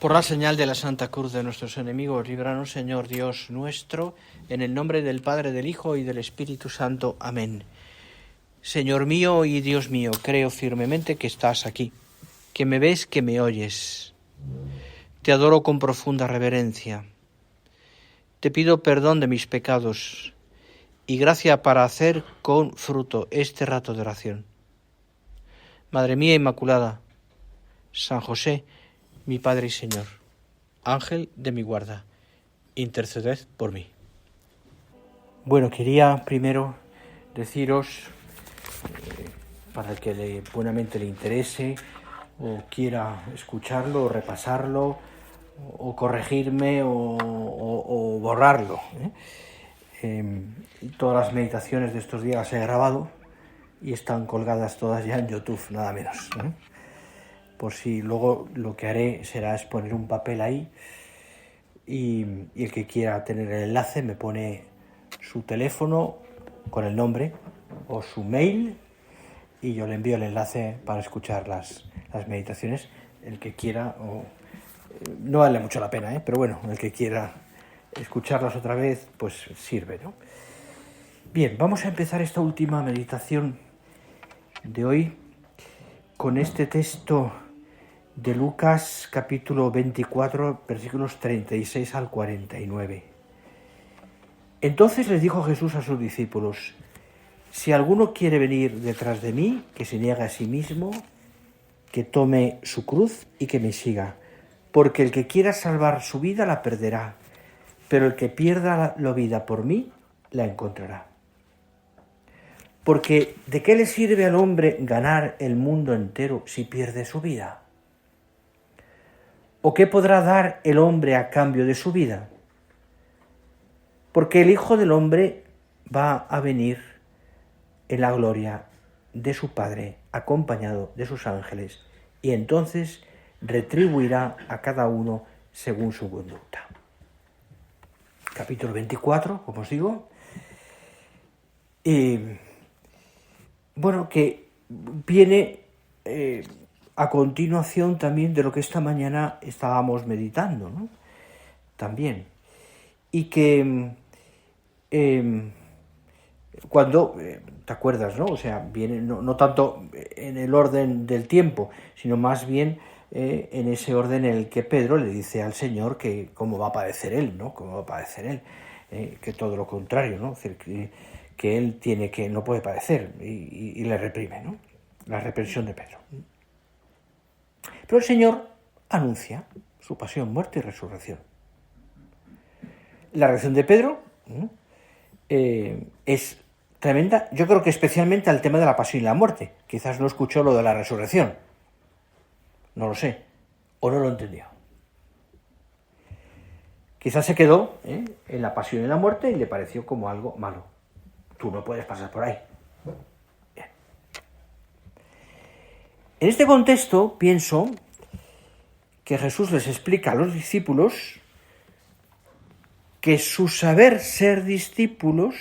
Por la señal de la Santa Cruz de nuestros enemigos, líbranos, Señor Dios nuestro, en el nombre del Padre, del Hijo y del Espíritu Santo. Amén. Señor mío y Dios mío, creo firmemente que estás aquí, que me ves, que me oyes. Te adoro con profunda reverencia. Te pido perdón de mis pecados y gracia para hacer con fruto este rato de oración. Madre mía Inmaculada, San José, mi Padre y Señor, Ángel de mi guarda, interceded por mí. Bueno, quería primero deciros, para el que buenamente le interese o quiera escucharlo o repasarlo o corregirme o borrarlo, todas las meditaciones de estos días las he grabado y están colgadas todas ya en YouTube, nada menos, por si luego lo que haré será es poner un papel ahí y el que quiera tener el enlace me pone su teléfono con el nombre o su mail y yo le envío el enlace para escuchar las meditaciones, el que quiera, no vale mucho la pena, pero bueno, el que quiera escucharlas otra vez, pues sirve, ¿no? Bien, vamos a empezar esta última meditación de hoy con este texto de Lucas capítulo 24, versículos 36 al 49. Entonces les dijo Jesús a sus discípulos: si alguno quiere venir detrás de mí, que se niegue a sí mismo, que tome su cruz y que me siga. Porque el que quiera salvar su vida la perderá, pero el que pierda la vida por mí la encontrará. Porque ¿de qué le sirve al hombre ganar el mundo entero si pierde su vida? ¿O qué podrá dar el hombre a cambio de su vida? Porque el Hijo del Hombre va a venir en la gloria de su Padre, acompañado de sus ángeles, y entonces retribuirá a cada uno según su conducta. Capítulo 24, como os digo, que viene a continuación también de lo que esta mañana estábamos meditando, ¿no? También. Y que cuando, ¿te acuerdas, no? O sea, viene no tanto en el orden del tiempo, sino más bien en ese orden en el que Pedro le dice al Señor que cómo va a padecer él, ¿no? Cómo va a padecer él, que todo lo contrario, ¿no? Es decir, que él no puede padecer y le reprime, ¿no? La reprensión de Pedro. Pero el Señor anuncia su pasión, muerte y resurrección. La reacción de Pedro es tremenda, yo creo que especialmente al tema de la pasión y la muerte. Quizás no escuchó lo de la resurrección, no lo sé, o no lo entendió. Quizás se quedó en la pasión y la muerte y le pareció como algo malo. Tú no puedes pasar por ahí. Bien. En este contexto pienso que Jesús les explica a los discípulos que su saber ser discípulos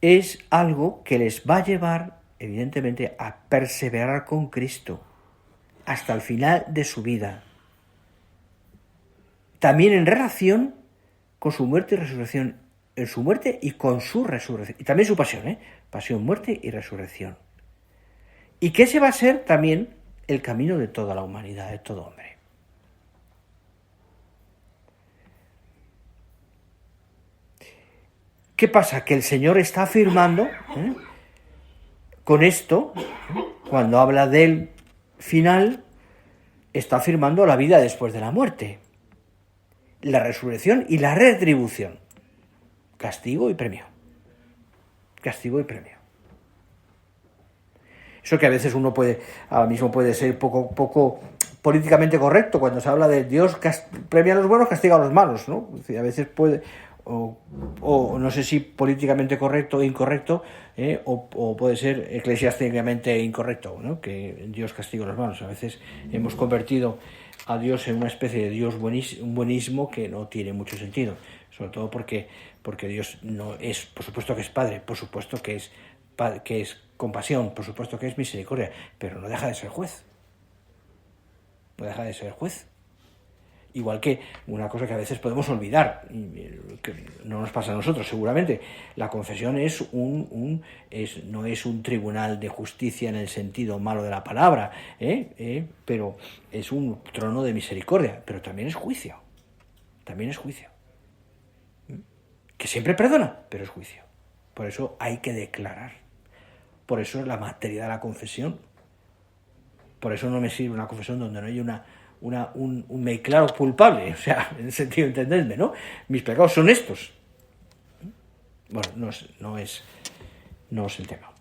es algo que les va a llevar, evidentemente, a perseverar con Cristo hasta el final de su vida. También en relación con su muerte y resurrección, en su muerte y con su resurrección. Y también su pasión, pasión, muerte y resurrección. Y que ese va a ser también el camino de toda la humanidad, de todo hombre. ¿Qué pasa? Que el Señor está afirmando con esto, cuando habla del final, está afirmando la vida después de la muerte, la resurrección y la retribución, castigo y premio. Castigo y premio. Eso que a veces uno ahora mismo puede ser poco políticamente correcto cuando se habla de Dios premia a los buenos, castiga a los malos, ¿no? Es decir, a veces puede, o no sé si políticamente correcto o incorrecto, o puede ser eclesiásticamente incorrecto, ¿no? Que Dios castiga a los malos. A veces hemos convertido a Dios en una especie de Dios un buenismo que no tiene mucho sentido, sobre todo porque Dios no es, por supuesto que es Padre, por supuesto que es compasión, por supuesto que es misericordia, pero no deja de ser juez. no deja de ser juez. Igual que una cosa que a veces podemos olvidar, que no nos pasa a nosotros seguramente, la confesión no es un tribunal de justicia en el sentido malo de la palabra, pero es un trono de misericordia, pero también es juicio, que siempre perdona, pero es juicio. Por eso hay que declarar, por eso es la materia de la confesión, por eso no me sirve una confesión donde no hay un me declaro culpable, o sea, en el sentido, entendedme, ¿no? Mis pecados son estos. Bueno, no es el tema.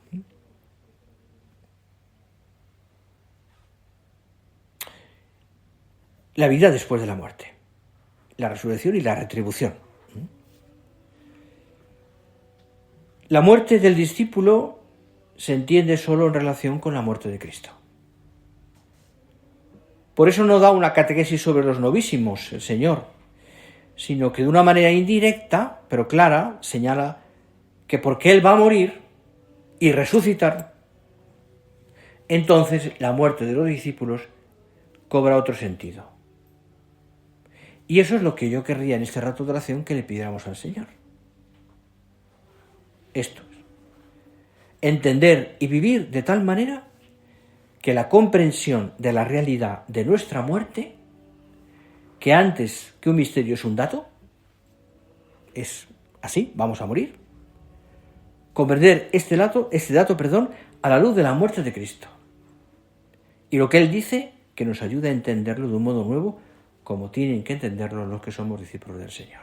La vida después de la muerte, la resurrección y la retribución. La muerte del discípulo se entiende solo en relación con la muerte de Cristo. Por eso no da una catequesis sobre los novísimos, el Señor, sino que de una manera indirecta, pero clara, señala que porque Él va a morir y resucitar, entonces la muerte de los discípulos cobra otro sentido. Y eso es lo que yo querría en este rato de oración que le pidiéramos al Señor. Esto es entender y vivir de tal manera que la comprensión de la realidad de nuestra muerte, que antes que un misterio es un dato, es así, vamos a morir, comprender este dato, a la luz de la muerte de Cristo. Y lo que Él dice, que nos ayuda a entenderlo de un modo nuevo, como tienen que entenderlo los que somos discípulos del Señor.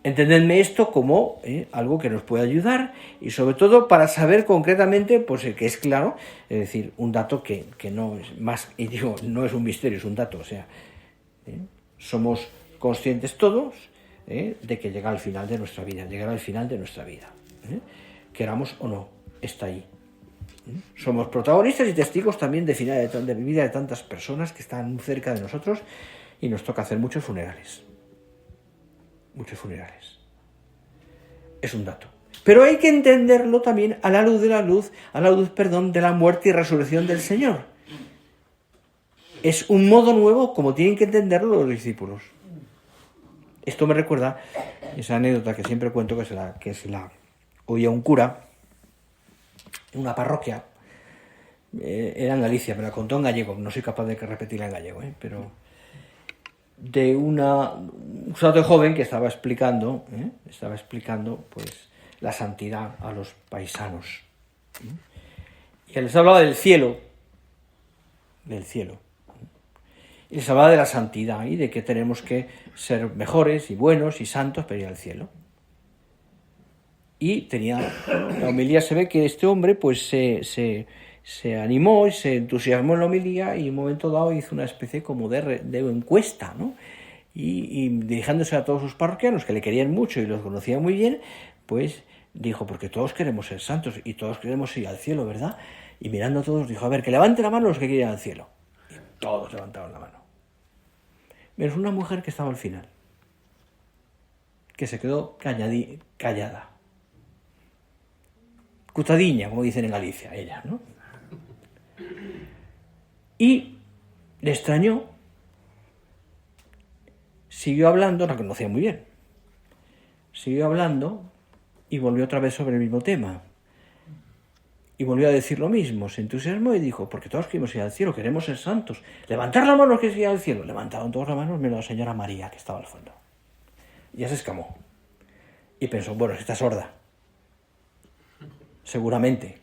Entendedme esto como algo que nos puede ayudar y sobre todo para saber concretamente, pues que es claro, es decir, un dato que no es más, y digo, no es un misterio, es un dato, o sea, somos conscientes todos de que llega al final de nuestra vida, queramos o no, está ahí. Somos protagonistas y testigos también de final de vida de tantas personas que están cerca de nosotros y nos toca hacer muchos funerales. Es un dato. Pero hay que entenderlo también a la luz de la muerte y resurrección del Señor. Es un modo nuevo como tienen que entenderlo los discípulos. Esto me recuerda esa anécdota que siempre cuento, que se la oía un cura en una parroquia. Era en Galicia, me la contó en gallego, no soy capaz de repetirla en gallego, pero de un sacerdote joven que estaba explicando pues la santidad a los paisanos. Y les hablaba del cielo. Y les hablaba de la santidad y de que tenemos que ser mejores y buenos y santos para ir al cielo. Y la homilía, se ve que este hombre pues se animó y se entusiasmó en la homilía y en un momento dado hizo una especie como de encuesta, ¿no? Y dirigiéndose a todos sus parroquianos que le querían mucho y los conocían muy bien, pues dijo, porque todos queremos ser santos y todos queremos ir al cielo, ¿verdad? Y mirando a todos dijo, a ver, que levante la mano los que quieren ir al cielo. Y todos levantaron la mano. Menos una mujer que estaba al final, que se quedó callada. Cutadiña, como dicen en Galicia, ella, ¿no? Y le extrañó, siguió hablando, la conocía muy bien, siguió hablando y volvió otra vez sobre el mismo tema. Y volvió a decir lo mismo, se entusiasmó y dijo, porque todos queremos ir al cielo, queremos ser santos. Levantar la mano los que quieren ir al cielo. Levantaron todos las manos menos la señora María, que estaba al fondo. Y ya se escamó. Y pensó, bueno, está sorda. Seguramente.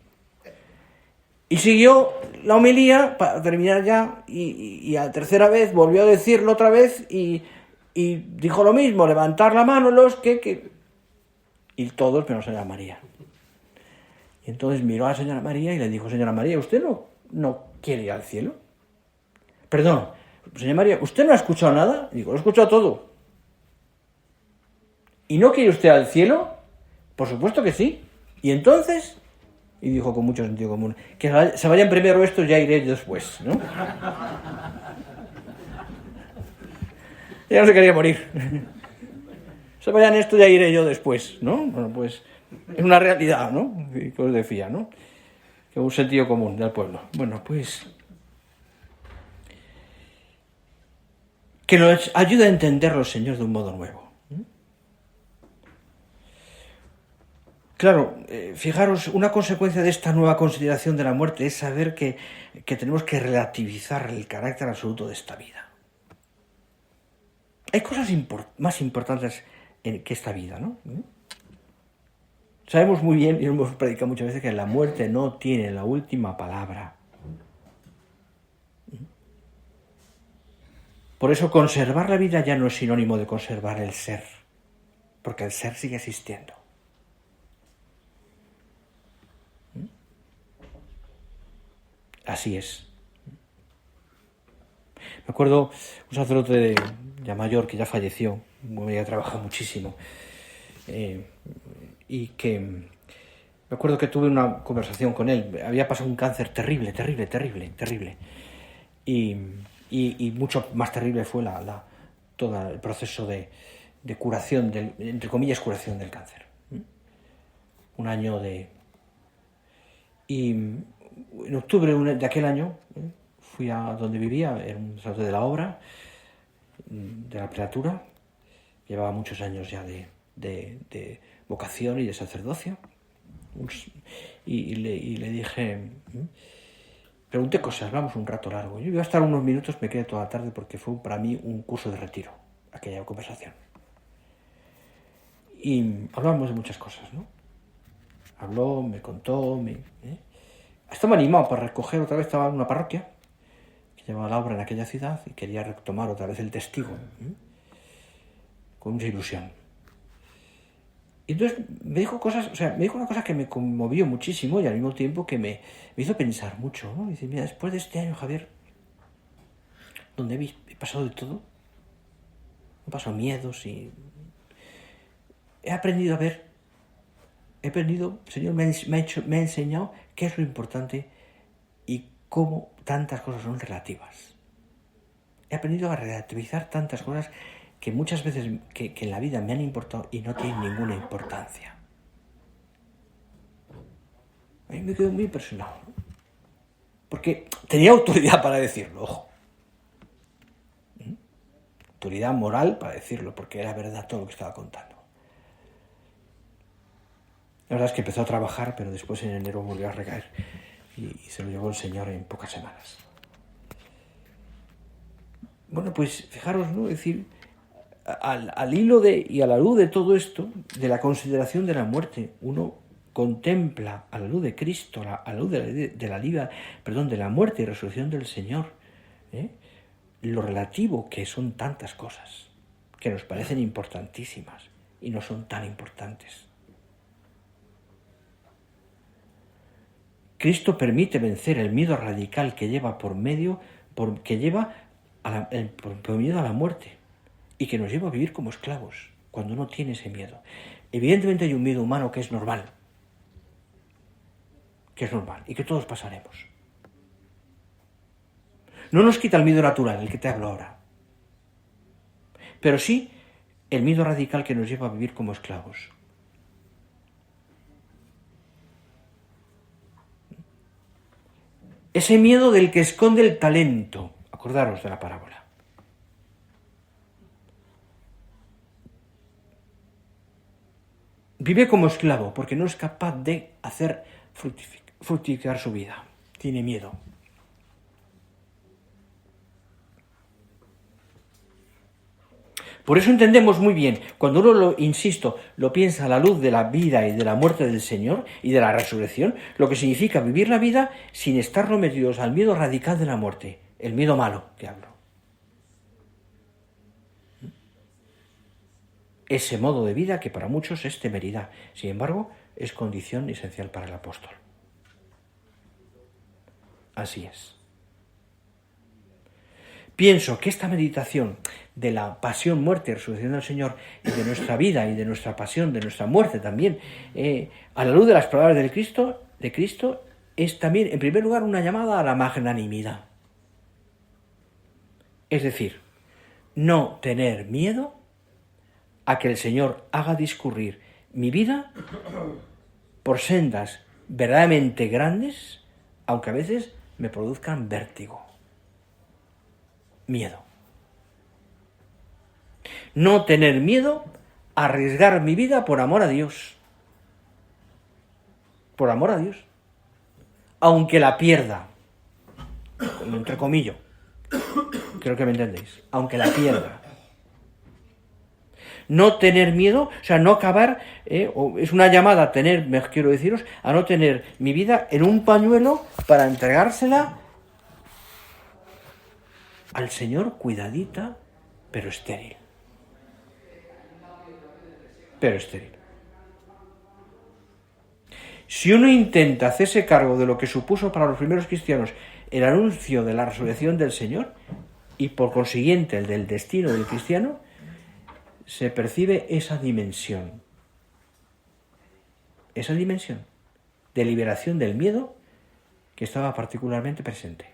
Y siguió la homilía para terminar ya y a la tercera vez volvió a decirlo otra vez y dijo lo mismo, levantar la mano los que... Y todos menos la señora María. Y entonces miró a la señora María y le dijo, señora María, ¿usted no quiere ir al cielo? Perdón, señora María, ¿usted no ha escuchado nada? Y digo, lo he escuchado todo. ¿Y no quiere usted al cielo? Por supuesto que sí. ¿Y entonces? Y dijo con mucho sentido común, que se vayan primero estos, ya iré después, ¿no? Ya no se quería morir. Se vayan estos, ya iré yo después, ¿no? Bueno, pues es una realidad, ¿no? Que os decía, ¿no? Que un sentido común del pueblo. Bueno, pues que nos ayude a entenderlo, Señor, de un modo nuevo. Claro, fijaros, una consecuencia de esta nueva consideración de la muerte es saber que tenemos que relativizar el carácter absoluto de esta vida. Hay cosas más importantes que esta vida, ¿no? Sabemos muy bien, y lo hemos predicado muchas veces, que la muerte no tiene la última palabra. Por eso conservar la vida ya no es sinónimo de conservar el ser, porque el ser sigue existiendo. Así es. Me acuerdo un sacerdote ya mayor que ya falleció, ya trabaja muchísimo, y que me acuerdo que tuve una conversación con él. Había pasado un cáncer terrible, y mucho más terrible fue todo el proceso de curación, entre comillas, curación del cáncer. Un año y en octubre de aquel año fui a donde vivía, era un sacerdote de la obra, de la prelatura, llevaba muchos años ya de vocación y de sacerdocio, y le dije, pregunté cosas, hablamos un rato largo. Yo iba a estar unos minutos, me quedé toda la tarde porque fue para mí un curso de retiro, aquella conversación. Y hablamos de muchas cosas, ¿no? Habló, me contó, estaba animado para recoger otra vez, estaba en una parroquia que llevaba la obra en aquella ciudad y quería retomar otra vez el testigo, con mucha ilusión. Y entonces me dijo una cosa que me conmovió muchísimo y al mismo tiempo que me hizo pensar mucho, ¿no? Dice, mira, después de este año, Javier, donde he pasado de todo, he pasado miedos y he aprendido a ver, el Señor me ha enseñado qué es lo importante y cómo tantas cosas son relativas. He aprendido a relativizar tantas cosas que muchas veces que en la vida me han importado y no tienen ninguna importancia. A mí me quedo muy impresionado, ¿no? Porque tenía autoridad para decirlo, ojo. Autoridad moral para decirlo, porque era verdad todo lo que estaba contando. La verdad es que empezó a trabajar, pero después en enero volvió a recaer y se lo llevó el Señor en pocas semanas. Bueno, pues fijaros, ¿no? Es decir, al hilo y a la luz de todo esto, de la consideración de la muerte, uno contempla a la luz de Cristo, a la luz de la muerte y resurrección del Señor, lo relativo que son tantas cosas que nos parecen importantísimas y no son tan importantes. Cristo permite vencer el miedo radical que lleva por miedo a la muerte y que nos lleva a vivir como esclavos cuando uno tiene ese miedo. Evidentemente hay un miedo humano que es normal y que todos pasaremos. No nos quita el miedo natural, el que te hablo ahora, pero sí el miedo radical que nos lleva a vivir como esclavos. Ese miedo del que esconde el talento. Acordaros de la parábola. Vive como esclavo porque no es capaz de hacer fructificar su vida. Tiene miedo. Por eso entendemos muy bien, cuando uno lo piensa a la luz de la vida y de la muerte del Señor y de la resurrección, lo que significa vivir la vida sin estar sometidos al miedo radical de la muerte, el miedo malo que hablo. Ese modo de vida que para muchos es temeridad, sin embargo, es condición esencial para el apóstol. Así es. Pienso que esta meditación de la pasión, muerte y resurrección del Señor y de nuestra vida y de nuestra pasión, de nuestra muerte también, a la luz de las palabras de Cristo, es también, en primer lugar, una llamada a la magnanimidad. Es decir, no tener miedo a que el Señor haga discurrir mi vida por sendas verdaderamente grandes, aunque a veces me produzcan vértigo. Miedo. No tener miedo a arriesgar mi vida por amor a Dios. Por amor a Dios. Aunque la pierda. Entre comillas. Creo que me entendéis. Aunque la pierda. No tener miedo, o sea, no acabar, es una llamada a tener, quiero deciros, a no tener mi vida en un pañuelo para entregársela al Señor cuidadita, pero estéril. Pero estéril. Si uno intenta hacerse cargo de lo que supuso para los primeros cristianos el anuncio de la resurrección del Señor, y por consiguiente el del destino del cristiano, se percibe esa dimensión de liberación del miedo que estaba particularmente presente.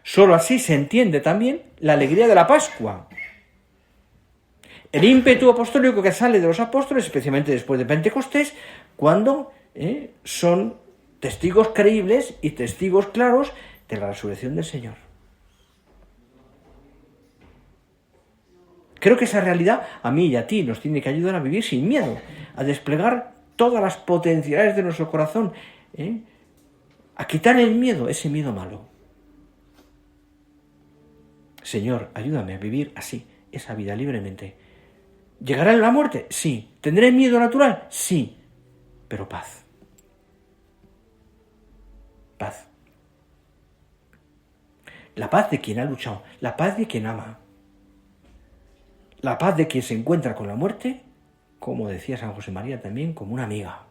Solo así se entiende también la alegría de la Pascua. El ímpetu apostólico que sale de los apóstoles, especialmente después de Pentecostés, cuando son testigos creíbles y testigos claros de la resurrección del Señor. Creo que esa realidad a mí y a ti nos tiene que ayudar a vivir sin miedo, a desplegar todas las potencialidades de nuestro corazón, a quitar el miedo, ese miedo malo. Señor, ayúdame a vivir así, esa vida libremente. ¿Llegará la muerte? Sí. ¿Tendré miedo natural? Sí. Pero paz. Paz. La paz de quien ha luchado, la paz de quien ama. La paz de quien se encuentra con la muerte, como decía San José María también, como una amiga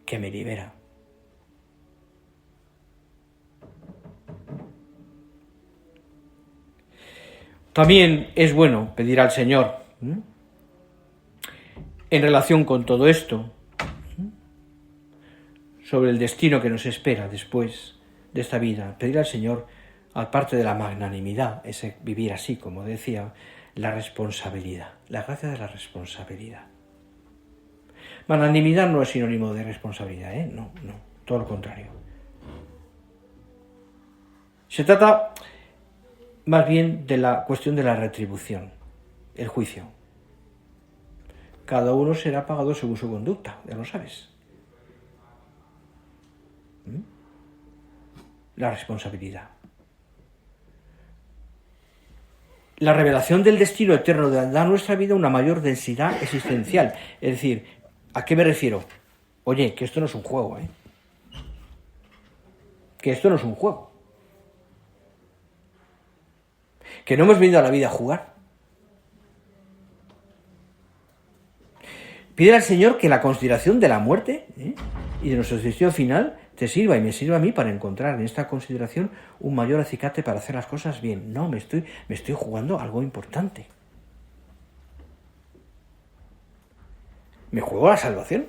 que me libera. También es bueno pedir al Señor, en relación con todo esto, sobre el destino que nos espera después de esta vida, pedir al Señor, aparte de la magnanimidad, ese vivir así, como decía, la responsabilidad, la gracia de la responsabilidad. Magnanimidad no es sinónimo de responsabilidad, no, todo lo contrario. Se trata más bien de la cuestión de la retribución, el juicio. Cada uno será pagado según su conducta, ya lo sabes. La responsabilidad. La revelación del destino eterno da a nuestra vida una mayor densidad existencial. Es decir, ¿a qué me refiero? Oye, que esto no es un juego, Que esto no es un juego. Que no hemos venido a la vida a jugar. Pide al Señor que la consideración de la muerte y de nuestro destino final te sirva y me sirva a mí para encontrar en esta consideración un mayor acicate para hacer las cosas bien. No, me estoy jugando algo importante. Me juego la salvación.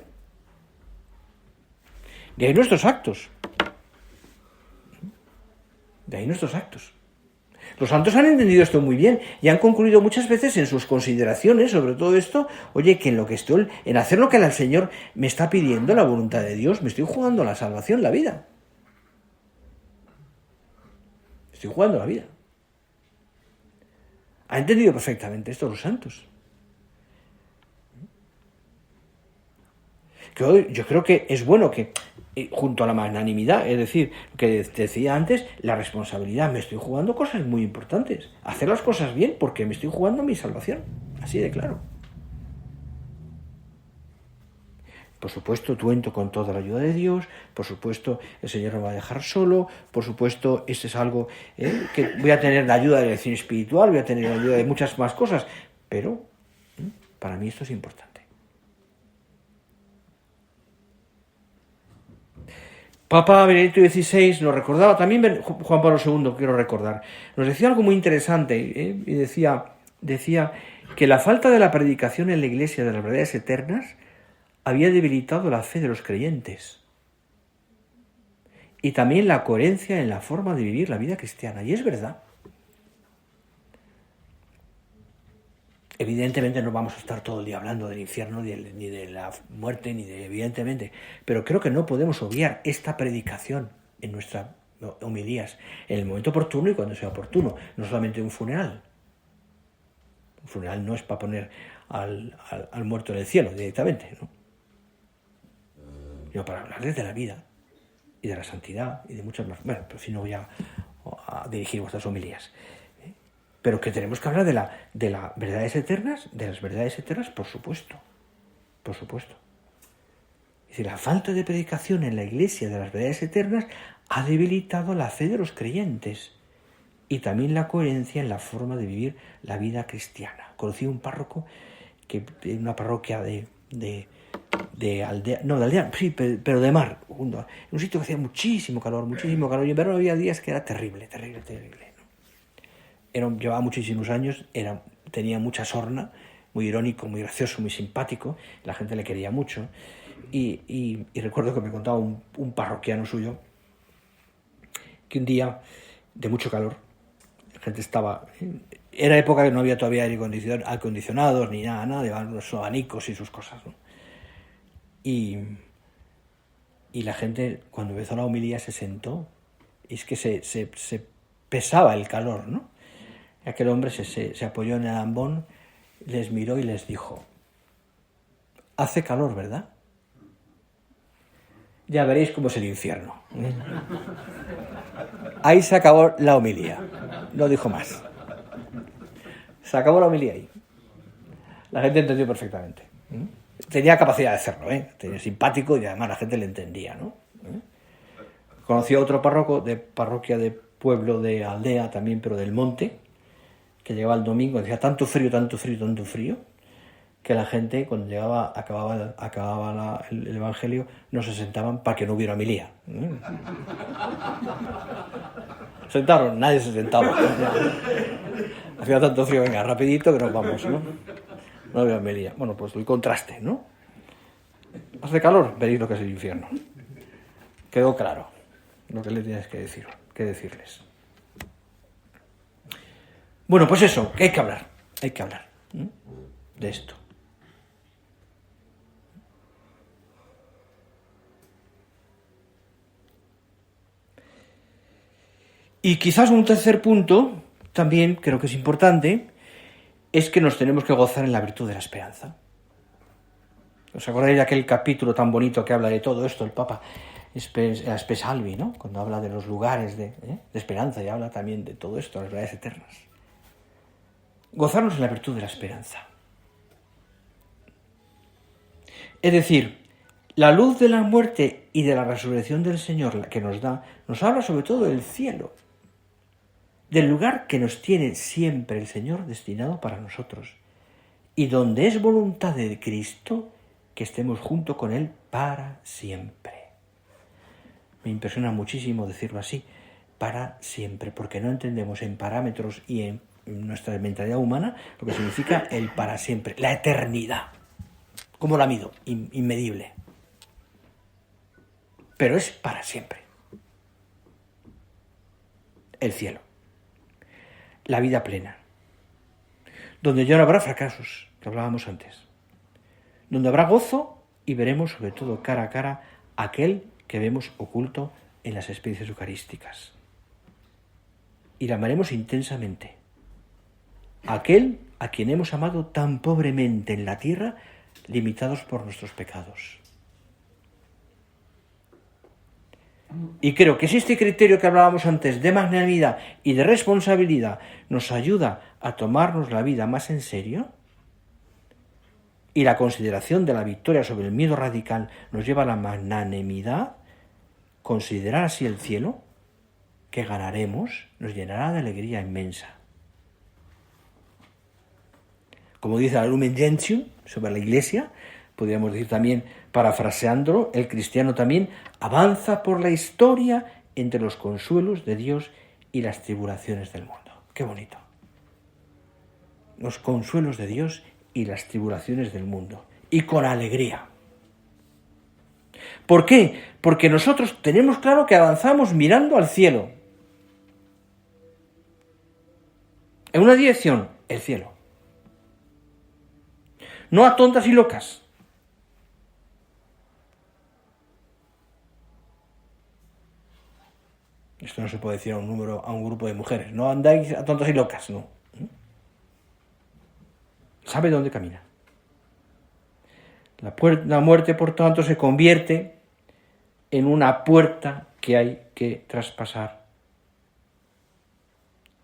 De ahí nuestros actos. Los santos han entendido esto muy bien y han concluido muchas veces en sus consideraciones sobre todo esto, oye, que en lo que estoy, en hacer lo que el Señor me está pidiendo, la voluntad de Dios, me estoy jugando la salvación, la vida. Estoy jugando la vida. Han entendido perfectamente esto los santos. Yo creo que es bueno que junto a la magnanimidad, es decir, que decía antes, la responsabilidad, me estoy jugando cosas muy importantes, hacer las cosas bien porque me estoy jugando mi salvación, así de claro. Por supuesto, cuento con toda la ayuda de Dios, por supuesto, el Señor no me va a dejar solo, por supuesto, esto es algo que voy a tener la ayuda de la dirección espiritual, voy a tener la ayuda de muchas más cosas, pero para mí esto es importante. Papa Benedicto XVI nos recordaba, también Juan Pablo II, quiero recordar, nos decía algo muy interesante, y decía que la falta de la predicación en la Iglesia de las verdades eternas había debilitado la fe de los creyentes y también la coherencia en la forma de vivir la vida cristiana, y es verdad. Evidentemente no vamos a estar todo el día hablando del infierno, ni de la muerte, evidentemente, pero creo que no podemos obviar esta predicación en nuestra homilías en el momento oportuno y cuando sea oportuno, no solamente un funeral. Un funeral no es para poner al muerto en el cielo directamente, ¿no? Sino para hablarles de la vida y de la santidad y de muchas más. Bueno, pero si no voy a dirigir vuestras homilías. Pero que tenemos que hablar de las verdades eternas, por supuesto. Por supuesto. Es decir, la falta de predicación en la Iglesia de las verdades eternas ha debilitado la fe de los creyentes y también la coherencia en la forma de vivir la vida cristiana. Conocí un párroco que en una parroquia de aldea, no de aldea, sí, pero de mar, en un sitio que hacía muchísimo calor, y en verano había días que era terrible, ¿no? Llevaba muchísimos años, tenía mucha sorna, muy irónico, muy gracioso, muy simpático, la gente le quería mucho, y recuerdo que me contaba un parroquiano suyo que un día de mucho calor, la gente era época que no había todavía aire acondicionados ni nada, llevaban unos abanicos y sus cosas, ¿no? Y la gente, cuando empezó la homilía, se sentó. Y es que se pesaba el calor, ¿no? Y aquel hombre se apoyó en el ambón, les miró y les dijo: hace calor, ¿verdad? Ya veréis cómo es el infierno. Ahí se acabó la homilía. No dijo más. Se acabó la homilía ahí. La gente entendió perfectamente. Tenía capacidad de hacerlo, Tenía simpático y además la gente le entendía, ¿no? Conocí a otro párroco de parroquia de pueblo, de aldea también, pero del monte, que llegaba el domingo, decía tanto frío, que la gente cuando acababa el evangelio no se sentaban para que no hubiera homilía. Sentaron, nadie se sentaba. Hacía tanto frío, venga, rapidito que nos vamos, ¿no? No había homilía. Bueno, pues el contraste, ¿no? Hace calor, veréis lo que es el infierno. Quedó claro lo que le tienes que decirles. Bueno, pues eso, que hay que hablar de esto. Y quizás un tercer punto, también creo que es importante, es que nos tenemos que gozar en la virtud de la esperanza. ¿Os acordáis de aquel capítulo tan bonito que habla de todo esto, el Papa Spesalvi, ¿no? Cuando habla de los lugares de esperanza y habla también de todo esto, las verdades eternas. Gozarnos en la virtud de la esperanza. Es decir, la luz de la muerte y de la resurrección del Señor que nos da, nos habla sobre todo del cielo, del lugar que nos tiene siempre el Señor destinado para nosotros, y donde es voluntad de Cristo que estemos junto con Él para siempre. Me impresiona muchísimo decirlo así, para siempre, porque no entendemos en parámetros y en nuestra mentalidad humana lo que significa el para siempre, la eternidad. ¿Cómo la mido? Inmedible. Pero es para siempre. El cielo. La vida plena. Donde ya no habrá fracasos, que hablábamos antes. Donde habrá gozo y veremos sobre todo cara a cara aquel que vemos oculto en las experiencias eucarísticas. Y la amaremos intensamente. Aquel a quien hemos amado tan pobremente en la tierra, limitados por nuestros pecados. Y creo que si este criterio que hablábamos antes de magnanimidad y de responsabilidad nos ayuda a tomarnos la vida más en serio, y la consideración de la victoria sobre el miedo radical nos lleva a la magnanimidad, considerar así el cielo, que ganaremos, nos llenará de alegría inmensa. Como dice la Lumen Gentium sobre la Iglesia, podríamos decir también, parafraseándolo, el cristiano también avanza por la historia entre los consuelos de Dios y las tribulaciones del mundo. ¡Qué bonito! Los consuelos de Dios y las tribulaciones del mundo. Y con alegría. ¿Por qué? Porque nosotros tenemos claro que avanzamos mirando al cielo. En una dirección, el cielo. No a tontas y locas. Esto no se puede decir a un grupo de mujeres. No andáis a tontas y locas, no. Sabe dónde camina. La muerte, por tanto, se convierte en una puerta que hay que traspasar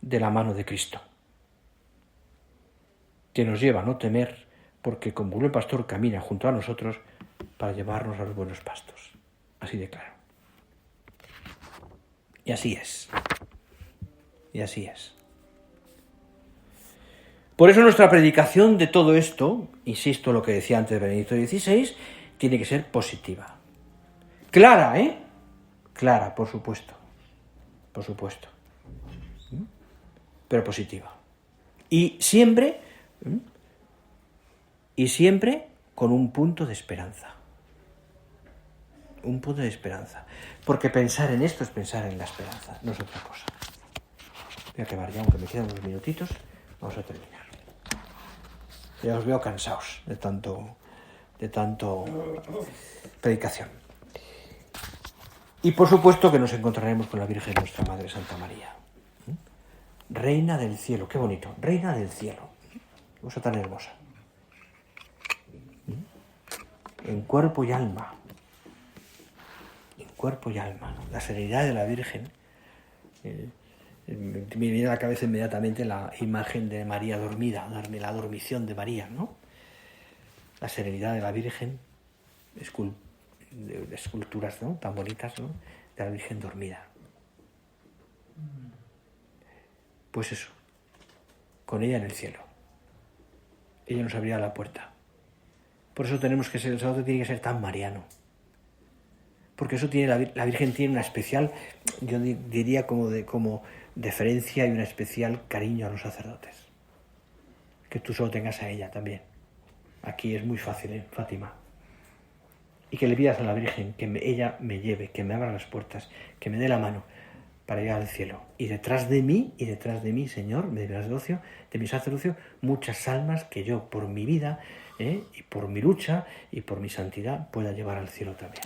de la mano de Cristo, que nos lleva a no temer, porque como buen pastor camina junto a nosotros para llevarnos a los buenos pastos. Así de claro. Y así es. Y así es. Por eso nuestra predicación de todo esto, insisto en lo que decía antes Benedicto XVI, tiene que ser positiva. Clara, Clara, por supuesto. Por supuesto. Pero positiva. Y siempre con un punto de esperanza. Un punto de esperanza. Porque pensar en esto es pensar en la esperanza, no es otra cosa. Voy a acabar ya, aunque me quedan unos minutitos, vamos a terminar. Ya os veo cansados de tanto predicación. Y por supuesto que nos encontraremos con la Virgen nuestra Madre Santa María. Reina del cielo, qué bonito, Reina del cielo. Cosa tan hermosa. En cuerpo y alma. En cuerpo y alma. La serenidad de la Virgen. Me viene a la cabeza inmediatamente la imagen de María dormida, la dormición de María, ¿no? La serenidad de la Virgen, esculturas, ¿no?, tan bonitas, ¿no?, de la Virgen dormida. Pues eso, con ella en el cielo. Ella nos abrirá la puerta. Por eso tenemos que ser, el sacerdote tiene que ser tan mariano. Porque eso tiene la Virgen tiene una especial, yo diría como deferencia y un especial cariño a los sacerdotes. Que tú solo tengas a ella también. Aquí es muy fácil, Fátima. Y que le pidas a la Virgen que ella me lleve, que me abra las puertas, que me dé la mano para llegar al cielo. Y detrás de mí, Señor, de mi sacerdocio, muchas almas que yo, por mi vida, y por mi lucha, y por mi santidad, pueda llevar al cielo también.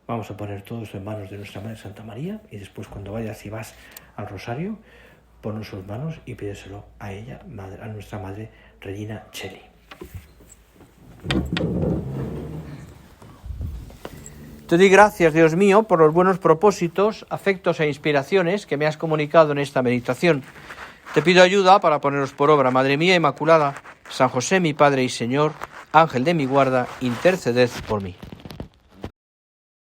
Vamos a poner todo esto en manos de nuestra Madre Santa María, y después cuando vayas y vas al rosario, pon en sus manos y pídeselo a ella, a nuestra Madre Regina Coeli. Te doy gracias, Dios mío, por los buenos propósitos, afectos e inspiraciones que me has comunicado en esta meditación. Te pido ayuda para ponerlos por obra. Madre mía Inmaculada, San José, mi Padre y Señor, Ángel de mi guarda, interceded por mí.